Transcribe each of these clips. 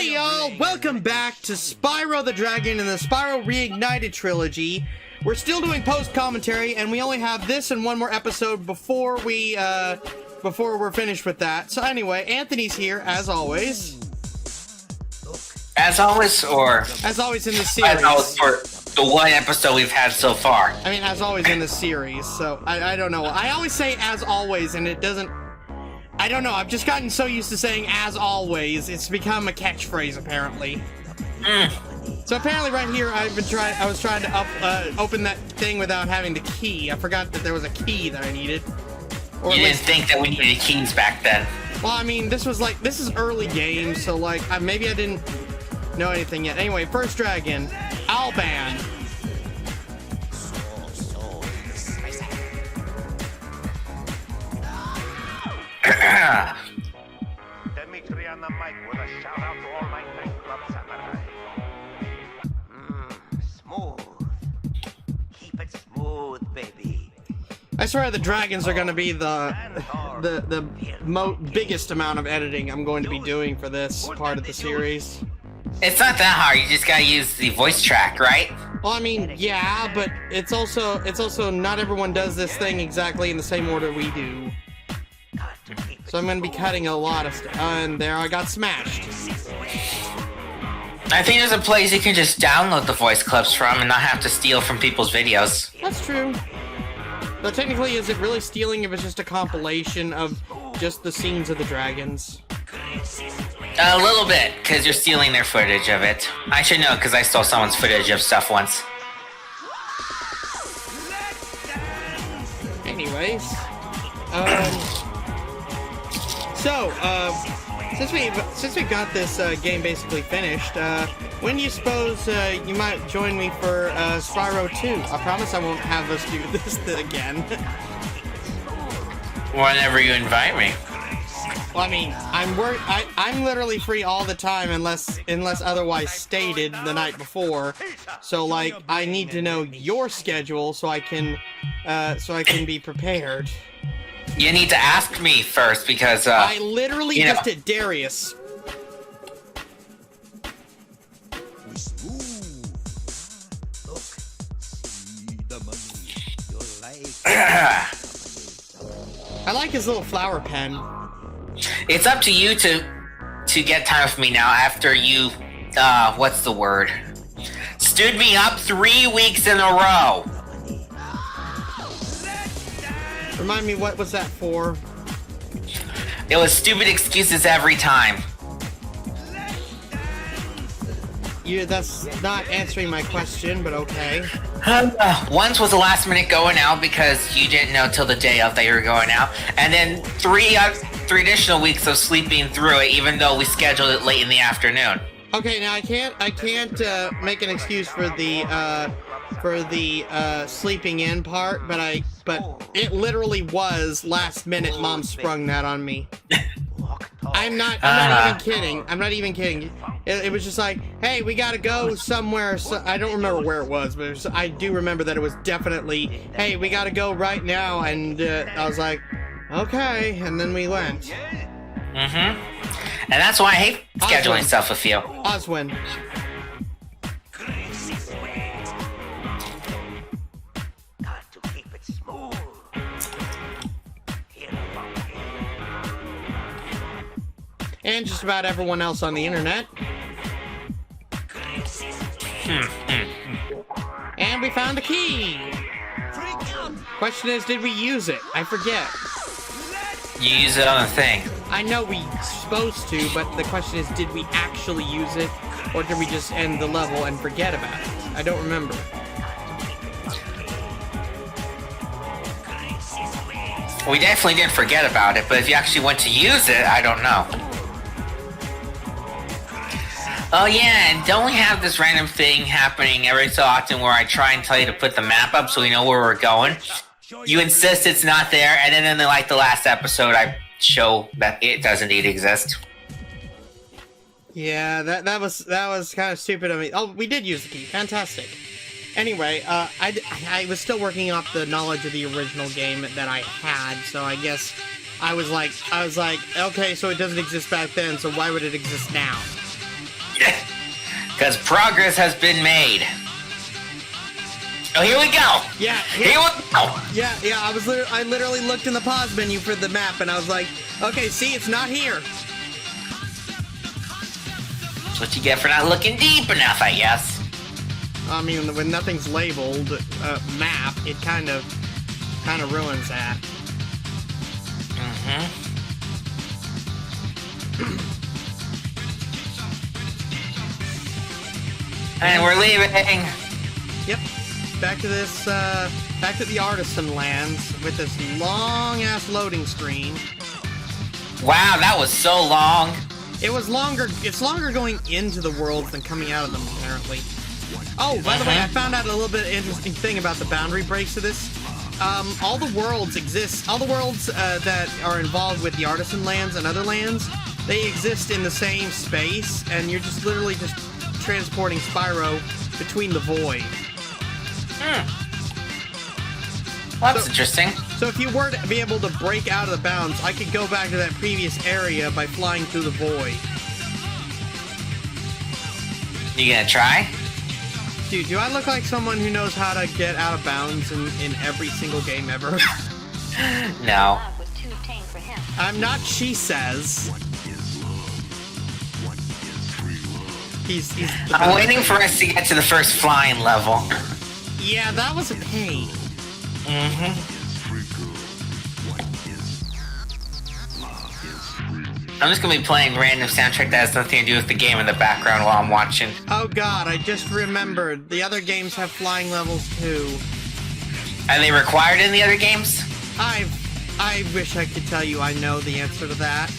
Howdy y'all! Welcome back to Spyro the Dragon and the Spyro Reignited trilogy. We're still doing post-commentary, and we only have this and one more episode before we're finished with that. So anyway, Anthony's here, as always. As always, or? As always in this series. As always for the one episode we've had so far. I mean, as always in this series, so I don't know. I always say as always, and it doesn't... I don't know, I've just gotten so used to saying as always, it's become a catchphrase, apparently. So apparently right here, I was trying to open that thing without having the key. I forgot that there was a key that I needed. Or you didn't think that we needed keys back then. Well, I mean, this is early game, so like, maybe I didn't know anything yet. Anyway, first dragon, Alban. Dimitri on the mic with a shout out to all my nightclub samurai. Smooth. Keep it smooth, baby. I swear the dragons are gonna be the biggest amount of editing I'm going to be doing for this part of the series. It's not that hard, you just gotta use the voice track, right? Well, I mean, yeah, but it's also not everyone does this thing exactly in the same order we do. So I'm gonna be cutting a lot of stuff. And there I got smashed. I think there's a place you can just download the voice clips from and not have to steal from people's videos. That's true. Though technically, is it really stealing if it's just a compilation of just the scenes of the dragons? A little bit, because you're stealing their footage of it. I should know, because I stole someone's footage of stuff once. Anyways. So, since we got this game basically finished, when do you suppose you might join me for Spyro 2? I promise I won't have us do this again. Whenever you invite me. Well, I mean, I'm literally free all the time unless otherwise stated the night before. So like, I need to know your schedule so I can be prepared. You need to ask me first because I literally just hit Darius. I like his little flower pen. It's up to you to get time with me now after you what's the word? Stood me up 3 weeks in a row. Remind me, what was that for? It was stupid excuses every time. That's not answering my question, but okay. Once was a last minute going out because you didn't know till the day of that you were going out, and then three additional weeks of sleeping through it, even though we scheduled it late in the afternoon. Okay, now I can't make an excuse for the sleeping in part, but it literally was last minute. Mom sprung that on me. I'm not even kidding. I'm not even kidding. It was just like, hey, we gotta go somewhere. So, I don't remember where it was, but I do remember that it was definitely, hey, we gotta go right now. And I was like, okay. And then we went. And that's why I hate scheduling stuff with you. Oswin. And just about everyone else on the internet. And we found a key! Question is, did we use it? I forget. You use it on a thing. I know we're supposed to, but the question is, did we actually use it? Or did we just end the level and forget about it? I don't remember. We definitely didn't forget about it, but if you actually went to use it, I don't know. Oh yeah, and don't we have this random thing happening every so often where I try and tell you to put the map up so we know where we're going? You insist it's not there, and then in the last episode I show that it does indeed exist. Yeah, that was kind of stupid of me. Oh, we did use the key. Fantastic. Anyway, I was still working off the knowledge of the original game that I had, so I guess I was like, okay, so it doesn't exist back then, so why would it exist now? Because progress has been made. Oh, here we go! Yeah, Here we go! Yeah, I literally looked in the pause menu for the map, and I was like, okay, see, it's not here. That's what you get for not looking deep enough, I guess. I mean, when nothing's labeled map, it kind of ruins that. Mm-hmm. And we're leaving. Yep. Back to this, back to the Artisan Lands with this long-ass loading screen. Wow, that was so long. It was longer, it's longer going into the worlds than coming out of them, apparently. Oh, by the way, I found out a little bit interesting thing about the boundary breaks of this. All the worlds exist, all the worlds that are involved with the Artisan Lands and other lands, they exist in the same space, and you're just literally just transporting Spyro between the void. Well, that's interesting. So if you were to be able to break out of the bounds, I could go back to that previous area by flying through the void. You gonna try? Dude, do I look like someone who knows how to get out of bounds in every single game ever? No. I'm not, she says. He's I'm waiting for us to get to the first flying level. Yeah, that was a pain. Mm-hmm. I'm just gonna be playing random soundtrack that has nothing to do with the game in the background while I'm watching. Oh god, I just remembered. The other games have flying levels too. Are they required in the other games? I wish I could tell you I know the answer to that.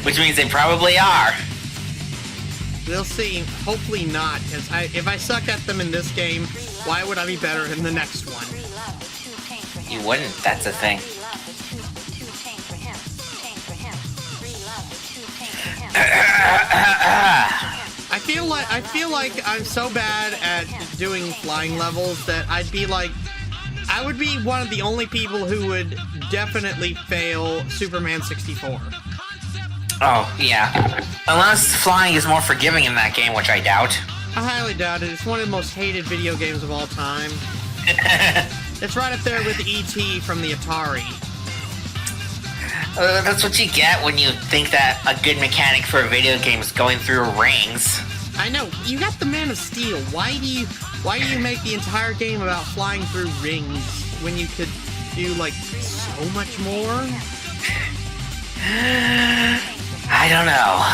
Which means they probably are. We'll see. Hopefully not, because if I suck at them in this game, why would I be better in the next one? You wouldn't, that's the thing. I feel like I'm so bad at doing flying levels that I would be one of the only people who would definitely fail Superman 64. Oh, yeah. Unless flying is more forgiving in that game, which I doubt. I highly doubt it. It's one of the most hated video games of all time. It's right up there with E.T. from the Atari. That's what you get when you think that a good mechanic for a video game is going through rings. I know. You got the Man of Steel. Why do you make the entire game about flying through rings when you could do, like, so much more? I don't know.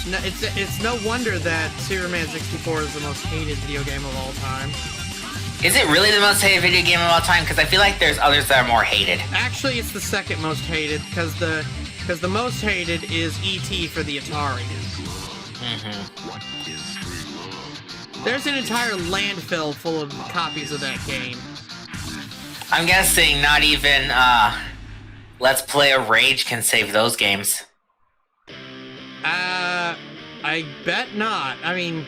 No, it's no wonder that Superman 64 is the most hated video game of all time. Is it really the most hated video game of all time? Because I feel like there's others that are more hated. Actually, it's the second most hated, because the most hated is E.T. for the Atari. Mm-hmm. There's an entire landfill full of copies of that game. I'm guessing not even Let's Play a Rage can save those games. I bet not. I mean,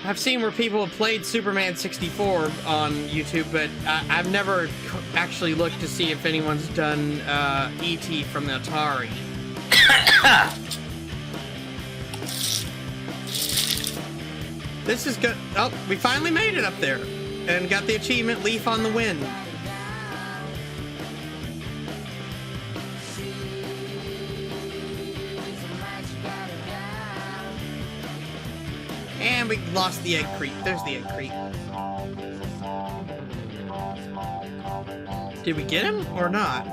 I've seen where people have played Superman 64 on YouTube, but I've never actually looked to see if anyone's done E.T. from the Atari. This is good. Oh, we finally made it up there and got the achievement Leaf on the Wind. And we lost the Egg Creek. There's the Egg Creek. Did we get him or not?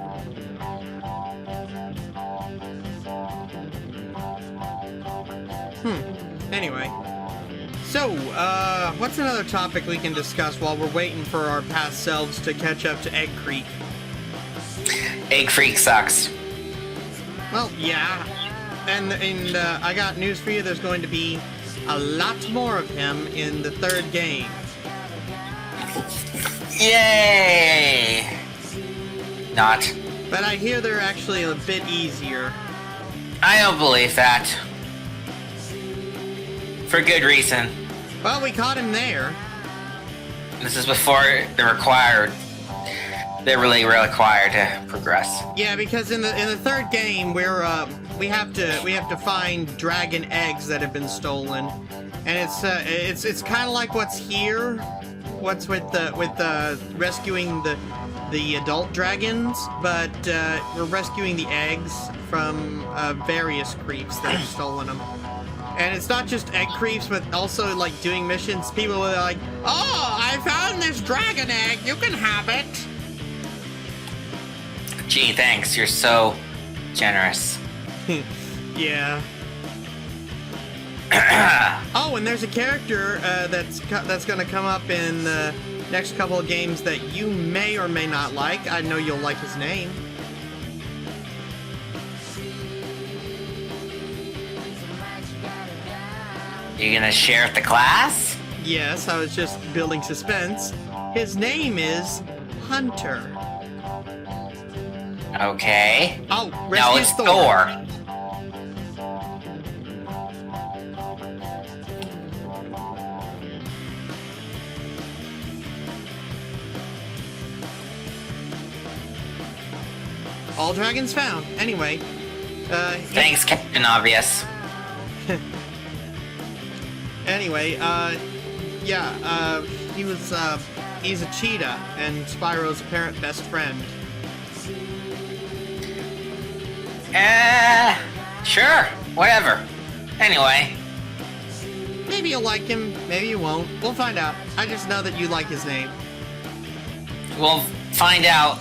Anyway. So, what's another topic we can discuss while we're waiting for our past selves to catch up to Egg Creek? Egg Creek sucks. Well, yeah. And I got news for you. There's going to be a lot more of him in the third game. Yay! Not. But I hear they're actually a bit easier. I don't believe that. For good reason. Well, we caught him there. This is before the required they're really required to progress. Yeah, because in the third game we have to find dragon eggs that have been stolen, and it's kind of like what's here, what's with rescuing the adult dragons, but we're rescuing the eggs from various creeps that have stolen them. And it's not just egg creeps, but also like doing missions. People are like, "Oh, I found this dragon egg. You can have it." Gee, thanks. You're so generous. Yeah. Oh, and there's a character that's gonna come up in the next couple of games that you may or may not like. I know you'll like his name. You gonna share with the class? Yes, I was just building suspense. His name is Hunter. Okay. Oh, No, rescue it's Thor. All dragons found. Anyway, Thanks, Captain Obvious. Anyway, yeah, he's a cheetah and Spyro's apparent best friend. Sure, whatever. Anyway, Maybe you'll like him, maybe you won't. We'll find out. I just know that you like his name. we'll find out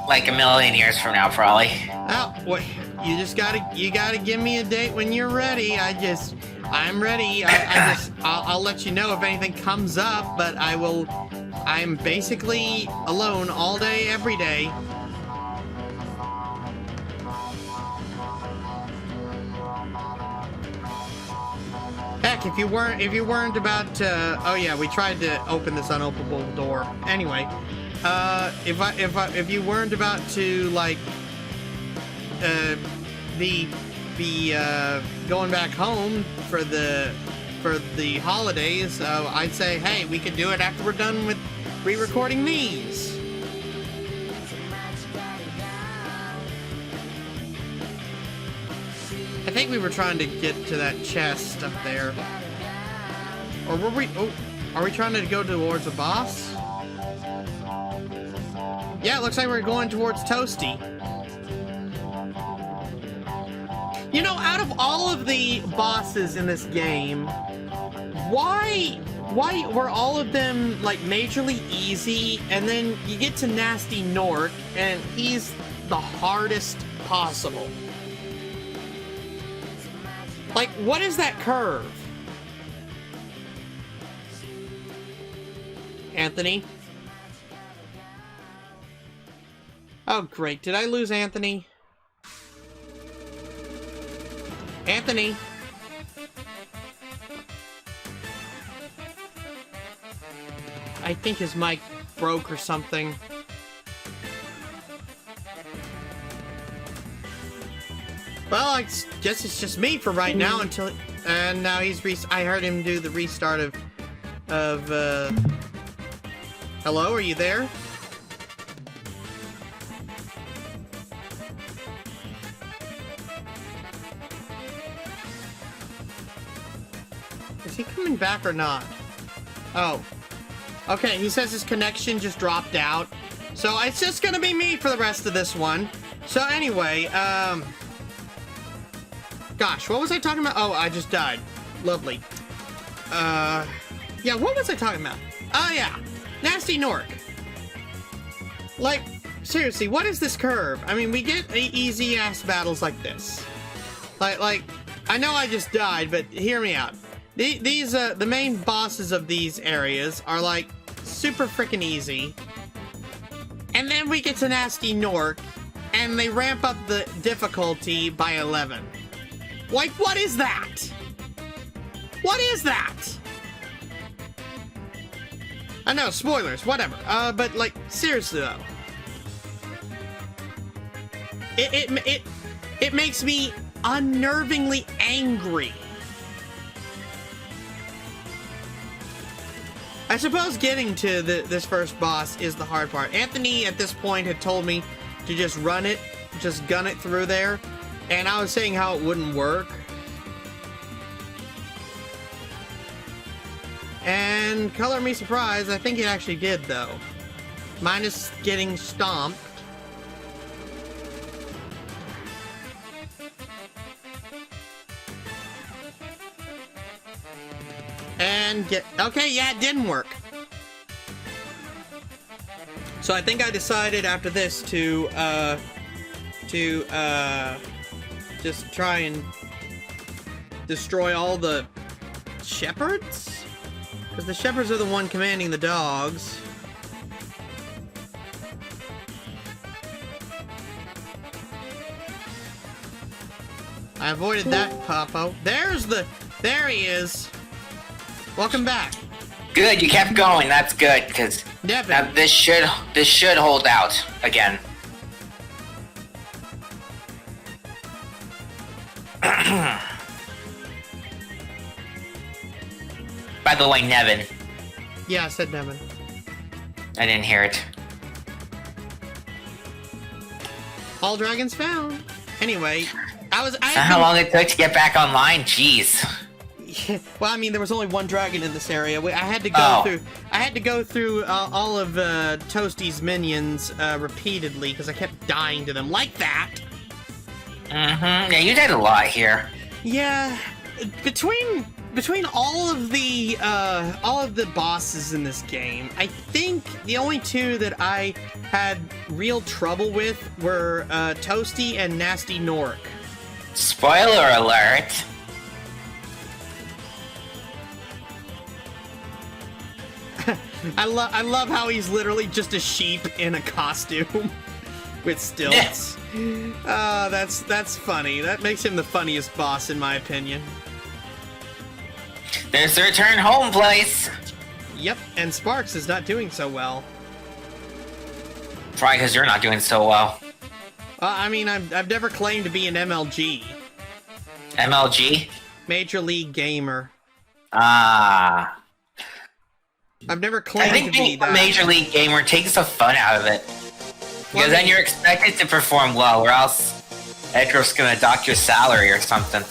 like a million years from now, probably. Oh, what? You gotta give me a date when you're ready. I'm ready. I'll let you know if anything comes up, but I'm basically alone all day, every day. Heck, if you weren't about to, oh yeah, we tried to open this unopenable door. Anyway, if you weren't about to like be going back home for the holidays, I'd say, hey, we could do it after we're done with re-recording these. I think we were trying to get to that chest up there. Or were we... Oh, are we trying to go towards a boss? Yeah, it looks like we're going towards Toasty. You know, out of all of the bosses in this game, why were all of them, like, majorly easy, and then you get to Nasty Nork, and he's the hardest possible? Like, what is that curve? Anthony? Oh, great. Did I lose Anthony? Anthony? I think his mic broke or something. Well, I guess it's just me for right now until... And now he's I heard him do the restart of... Hello, are you there? Is he coming back or not? Oh. Okay, he says his connection just dropped out. So it's just gonna be me for the rest of this one. So anyway, gosh, what was I talking about? Oh, I just died. Lovely. Yeah, what was I talking about? Oh, yeah. Nasty Nork. Like, seriously, what is this curve? I mean, we get easy-ass battles like this. Like, I know I just died, but hear me out. The main bosses of these areas are, like, super freaking easy. And then we get to Nasty Nork, and they ramp up the difficulty by 11. Like, what is that? What is that? I know, spoilers, whatever. But, like, seriously, though. It makes me unnervingly angry. I suppose getting to this first boss is the hard part. Anthony, at this point, had told me to just run it, just gun it through there, and I was saying how it wouldn't work. And color me surprised, I think it actually did, though. Minus getting stomped. And get... Okay, yeah, it didn't work. So I think I decided after this to just try and destroy all the shepherds? Because the shepherds are the one commanding the dogs. I avoided that, Popo. There he is. Welcome back. Good, you kept going. That's good, because this should hold out again. By the way, Nevin. Yeah, I said Nevin. I didn't hear it. All dragons found. Anyway, how long it took to get back online? Jeez. Yeah, well, I mean, there was only one dragon in this area. I had to go through. I had to go through all of Toasty's minions repeatedly because I kept dying to them like that. Mm-hmm. Yeah, you did a lot here. Yeah, between all of the bosses in this game, I think the only two that I had real trouble with were Toasty and Nasty Nork. Spoiler alert. I love how he's literally just a sheep in a costume with stilts. That's funny. That makes him the funniest boss in my opinion. There's the return home place. Yep, and Sparks is not doing so well. Probably because you're not doing so well. I mean, I've never claimed to be an MLG. MLG? Major League Gamer. Ah. I've never claimed to be that. I think being a Major League Gamer takes the fun out of it. Because then you're expected to perform well, or else Edgar's gonna dock your salary or something.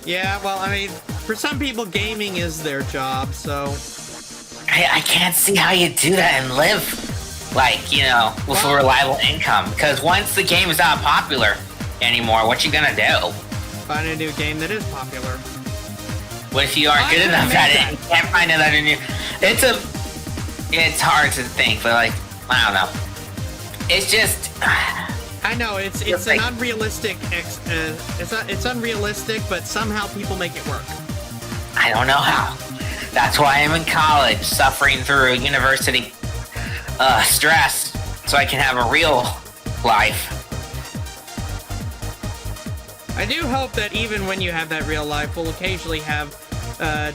Yeah, well, I mean, for some people, gaming is their job, so... I can't see how you do that and live, like, you know, with a reliable income. Because once the game is not popular anymore, what you gonna do? Find a new game that is popular. What if you aren't good enough at it? You can't find another new... It's hard to think, but, like, I don't know. It's just... I know, it's an unrealistic... it's unrealistic, but somehow people make it work. I don't know how. That's why I'm in college, suffering through university stress, so I can have a real life. I do hope that even when you have that real life, we'll occasionally have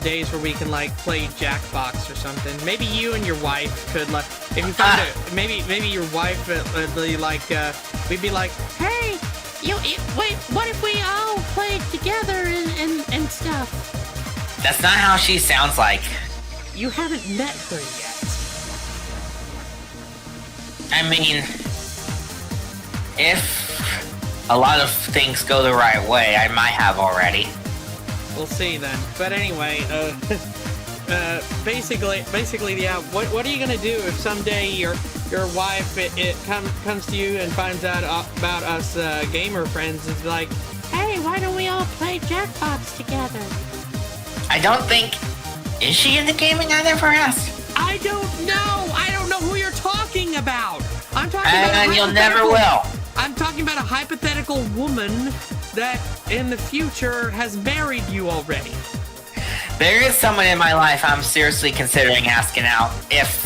days where we can, like, play Jackbox or something. Maybe you and your wife could, like, if you found it, maybe your wife would be like, we'd be like, hey, wait, what if we all played together and stuff? That's not how she sounds like. You haven't met her yet. I mean, if a lot of things go the right way, I might have already. We'll see then. But anyway, basically, yeah. What are you gonna do if someday your wife comes to you and finds out about us gamer friends? Is like, hey, why don't we all play Jackbox together? I don't think... Is she into gaming? I never asked. I don't know. I don't know who you're talking about. I'm talking about. And you'll never will. I'm talking about a hypothetical woman that in the future has married you already. There is someone in my life I'm seriously considering asking out if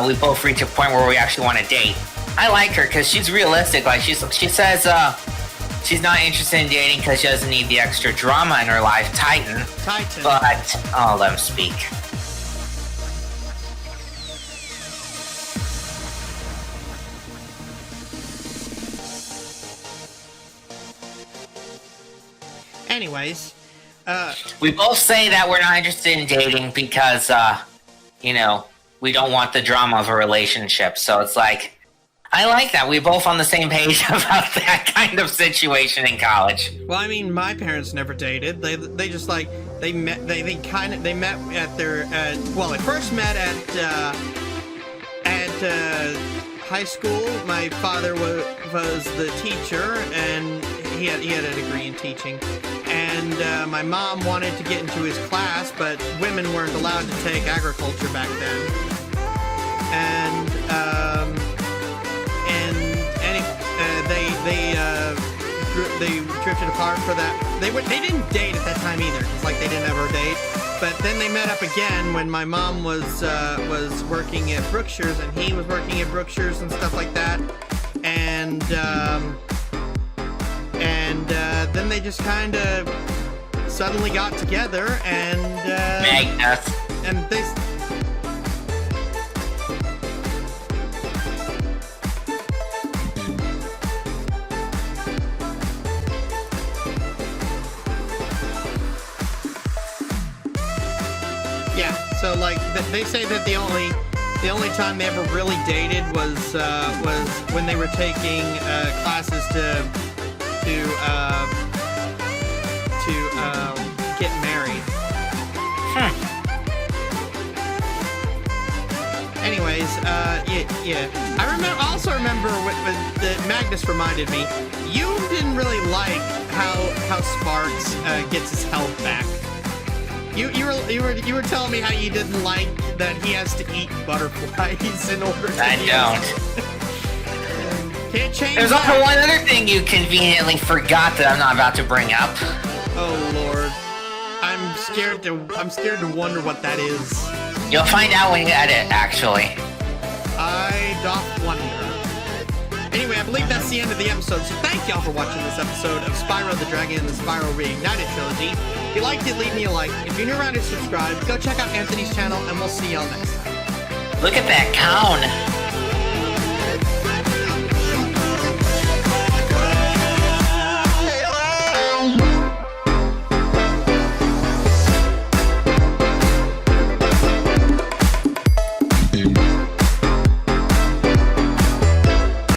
we both reach a point where we actually want to date. I like her because she's realistic. Like she says she's not interested in dating because she doesn't need the extra drama in her life. Titan. But I'll let him speak. Anyways, We both say that we're not interested in dating because, you know, we don't want the drama of a relationship. So it's like, I like that. We're both on the same page about that kind of situation in college. Well, I mean, my parents never dated. They just like they met. They met at their. Well, they first met at high school. My father was the teacher, and he had a degree in teaching. And my mom wanted to get into his class, but women weren't allowed to take agriculture back then. And they drifted apart for that. They didn't date at that time either. It's like they didn't ever date. But then they met up again when my mom was working at Brookshire's and he was working at Brookshire's and stuff like that. And then they just kind of suddenly got together and they. Yeah, so like they say that the only time they ever really dated was when they were taking classes to get married. Anyways, yeah. I also remember what Magnus reminded me. You didn't really like how Sparks gets his health back. You were telling me how you didn't like that he has to eat butterflies in order to. I don't. Can't change. There's also one other thing you conveniently forgot that I'm not about to bring up. Oh Lord, I'm scared to wonder what that is. You'll find out when you edit, actually. I doth wonder. Anyway, I believe that's the end of the episode, so thank y'all for watching this episode of Spyro the Dragon and the Spyro Reignited Trilogy. If you liked it, leave me a like. If you're new around and subscribe, go check out Anthony's channel, and we'll see y'all next time. Look at that count.